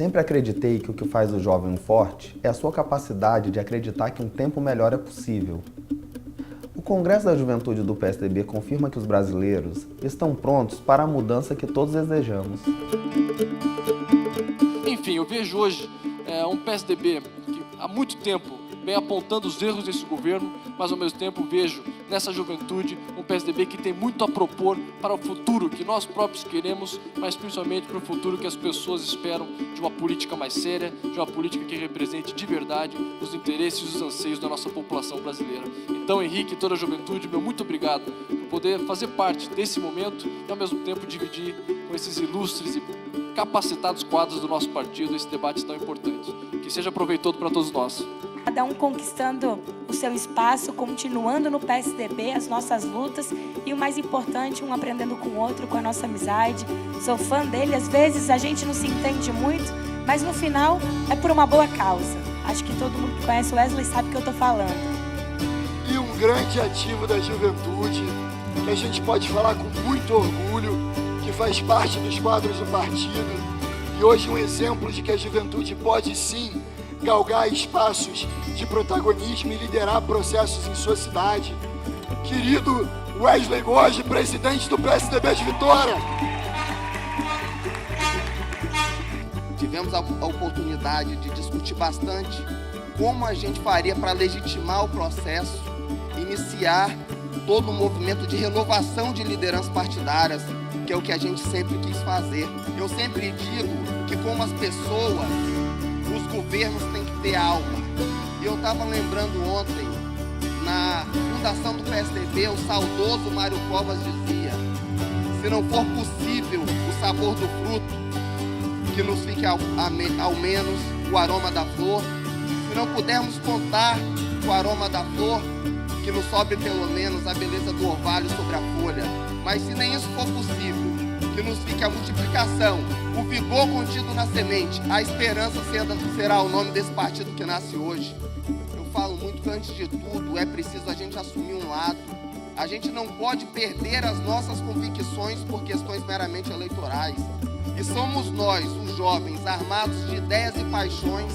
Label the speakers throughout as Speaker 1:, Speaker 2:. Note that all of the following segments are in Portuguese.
Speaker 1: Sempre acreditei que o que faz o jovem um forte é a sua capacidade de acreditar que um tempo melhor é possível. O Congresso da Juventude do PSDB confirma que os brasileiros estão prontos para a mudança que todos desejamos.
Speaker 2: Enfim, eu vejo hoje um PSDB que há muito tempo vem apontando os erros desse governo, mas ao mesmo tempo vejo nessa juventude um PSDB que tem muito a propor para o futuro que nós próprios queremos, mas principalmente para o futuro que as pessoas esperam de uma política mais séria, de uma política que represente de verdade os interesses e os anseios da nossa população brasileira. Então, Henrique e toda a juventude, meu muito obrigado por poder fazer parte desse momento e ao mesmo tempo dividir com esses ilustres e capacitados quadros do nosso partido esse debate tão importante. Que seja proveitoso para todos nós.
Speaker 3: Cada um conquistando o seu espaço, continuando no PSDB, as nossas lutas e o mais importante, um aprendendo com o outro, com a nossa amizade. Sou fã dele, às vezes a gente não se entende muito, mas no final é por uma boa causa. Acho que todo mundo que conhece o Wesley sabe o que eu estou falando.
Speaker 4: E um grande ativo da juventude, que a gente pode falar com muito orgulho, que faz parte dos quadros do partido e hoje um exemplo de que a juventude pode sim galgar espaços de protagonismo e liderar processos em sua cidade. Querido Wesley Gorge, presidente do PSDB de Vitória.
Speaker 5: Tivemos a oportunidade de discutir bastante como a gente faria para legitimar o processo, iniciar todo um movimento de renovação de lideranças partidárias, que é o que a gente sempre quis fazer. Eu sempre digo que como as pessoas, os governos têm que ter alma. E eu estava lembrando ontem, na fundação do PSDB, o saudoso Mário Covas dizia: se não for possível o sabor do fruto, que nos fique ao menos o aroma da flor. Se não pudermos contar com o aroma da flor, que nos sobre pelo menos a beleza do orvalho sobre a folha. Mas se nem isso for possível, que nos fique a multiplicação, o vigor contido na semente, a esperança será o nome desse partido que nasce hoje. Eu falo muito que antes de tudo é preciso a gente assumir um lado. A gente não pode perder as nossas convicções por questões meramente eleitorais. E somos nós, os jovens, armados de ideias e paixões,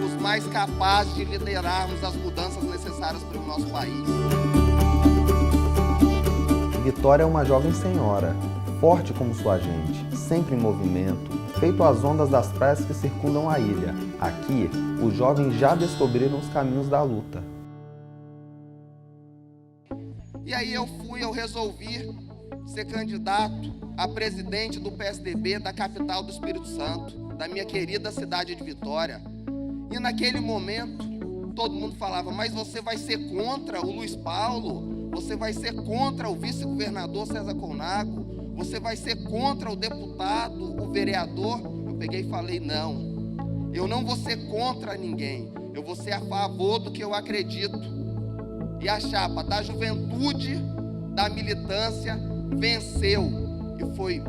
Speaker 5: os mais capazes de liderarmos as mudanças necessárias para o nosso país.
Speaker 1: Vitória é uma jovem senhora, forte como sua gente, sempre em movimento, feito às ondas das praias que circundam a ilha. Aqui, os jovens já descobriram os caminhos da luta.
Speaker 5: E aí eu resolvi ser candidato a presidente do PSDB da capital do Espírito Santo, da minha querida cidade de Vitória. E naquele momento, todo mundo falava: mas você vai ser contra o Luiz Paulo? Você vai ser contra o vice-governador César Colnago? Você vai ser contra o deputado, o vereador? Eu peguei e falei: não, eu não vou ser contra ninguém, eu vou ser a favor do que eu acredito. E a chapa da juventude, da militância, venceu. E foi,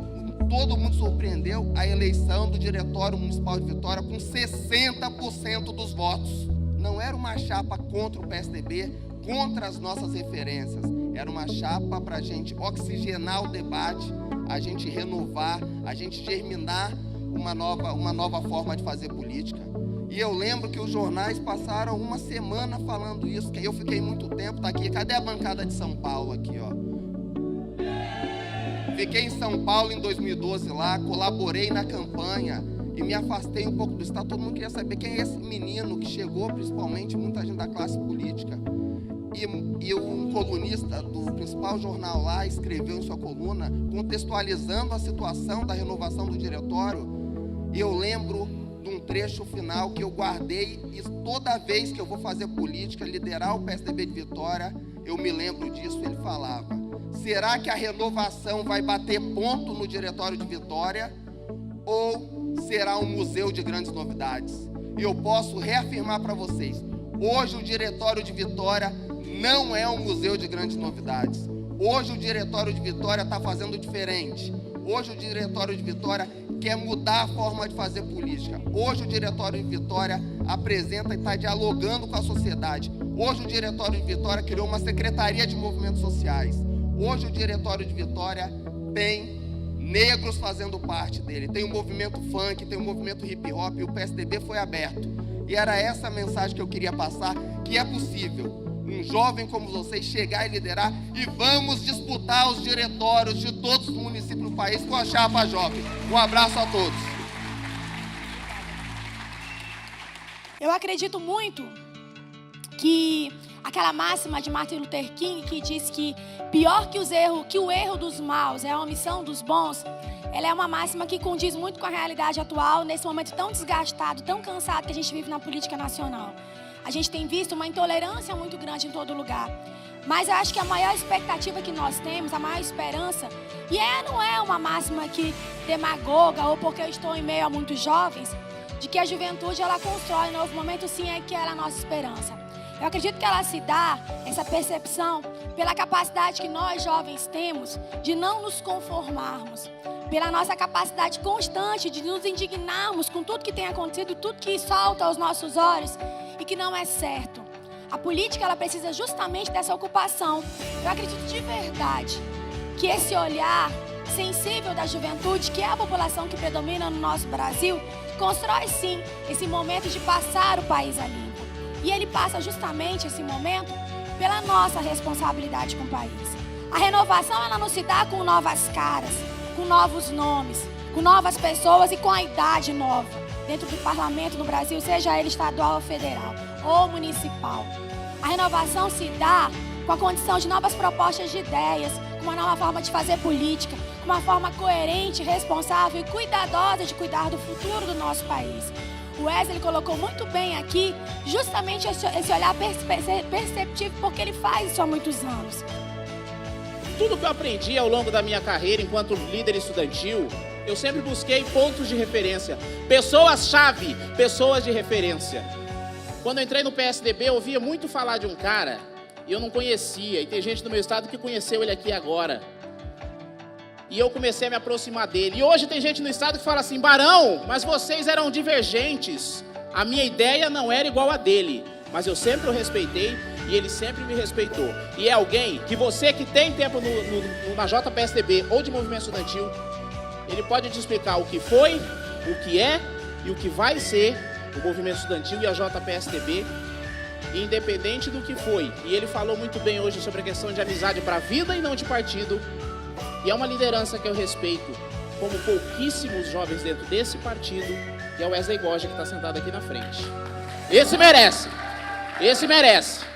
Speaker 5: todo mundo surpreendeu, a eleição do Diretório Municipal de Vitória com 60% dos votos. Não era uma chapa contra o PSDB, contra as nossas referências. Era uma chapa para a gente oxigenar o debate, a gente renovar, a gente germinar uma nova forma de fazer política. E eu lembro que os jornais passaram uma semana falando isso, que eu fiquei muito tempo, tá aqui, cadê a bancada de São Paulo aqui, ó? Fiquei em São Paulo em 2012 lá, colaborei na campanha e me afastei um pouco do Estado. Todo mundo queria saber quem é esse menino que chegou, principalmente muita gente da classe política. E um colunista do principal jornal lá escreveu em sua coluna, contextualizando a situação da renovação do diretório. E eu lembro de um trecho final que eu guardei, e toda vez que eu vou fazer política, liderar o PSDB de Vitória, eu me lembro disso. Ele falava: será que a renovação vai bater ponto no Diretório de Vitória ou será um museu de grandes novidades? E eu posso reafirmar para vocês, hoje o Diretório de Vitória não é um museu de grandes novidades. Hoje o Diretório de Vitória está fazendo diferente. Hoje o Diretório de Vitória quer mudar a forma de fazer política. Hoje o Diretório de Vitória apresenta e está dialogando com a sociedade. Hoje o Diretório de Vitória criou uma Secretaria de Movimentos Sociais. Hoje o Diretório de Vitória tem negros fazendo parte dele. Tem o movimento funk, tem o movimento hip hop, e o PSDB foi aberto. E era essa a mensagem que eu queria passar, que é possível um jovem como vocês chegar e liderar, e vamos disputar os diretórios de todos os municípios do país com a chapa jovem. Um abraço a todos.
Speaker 6: Eu acredito muito que aquela máxima de Martin Luther King que diz que pior que o erro dos maus é a omissão dos bons, ela é uma máxima que condiz muito com a realidade atual, nesse momento tão desgastado, tão cansado que a gente vive na política nacional. A gente tem visto uma intolerância muito grande em todo lugar. Mas eu acho que a maior expectativa que nós temos, a maior esperança, e não é uma máxima que demagoga ou porque eu estou em meio a muitos jovens, de que a juventude ela constrói um novo momento, sim, é que ela é a nossa esperança. Eu acredito que ela se dá, essa percepção, pela capacidade que nós jovens temos de não nos conformarmos, pela nossa capacidade constante de nos indignarmos com tudo que tem acontecido, tudo que salta aos nossos olhos e que não é certo. A política ela precisa justamente dessa ocupação. Eu acredito de verdade que esse olhar sensível da juventude, que é a população que predomina no nosso Brasil, constrói sim esse momento de passar o país a limpo. E ele passa justamente esse momento pela nossa responsabilidade com o país. A renovação ela não se dá com novas caras, com novos nomes, com novas pessoas e com a idade nova dentro do parlamento no Brasil, seja ele estadual ou federal ou municipal. A renovação se dá com a condição de novas propostas de ideias, com uma nova forma de fazer política, com uma forma coerente, responsável e cuidadosa de cuidar do futuro do nosso país. O Wesley colocou muito bem aqui justamente esse olhar perceptivo, porque ele faz isso há muitos anos.
Speaker 7: Tudo que eu aprendi ao longo da minha carreira enquanto líder estudantil, eu sempre busquei pontos de referência, pessoas-chave, pessoas de referência. Quando eu entrei no PSDB, eu ouvia muito falar de um cara e eu não conhecia, e tem gente do meu estado que conheceu ele aqui agora. E eu comecei a me aproximar dele. E hoje tem gente no estado que fala assim: Barão, mas vocês eram divergentes. A minha ideia não era igual a dele, mas eu sempre o respeitei e ele sempre me respeitou. E é alguém que você que tem tempo na JPSDB ou de movimento estudantil, ele pode te explicar o que foi, o que é e o que vai ser o movimento estudantil e a JPSDB, independente do que foi. E ele falou muito bem hoje sobre a questão de amizade para a vida e não de partido. E é uma liderança que eu respeito, como pouquíssimos jovens dentro desse partido, que é o Wesley Goja, que está sentado aqui na frente. Esse merece! Esse merece!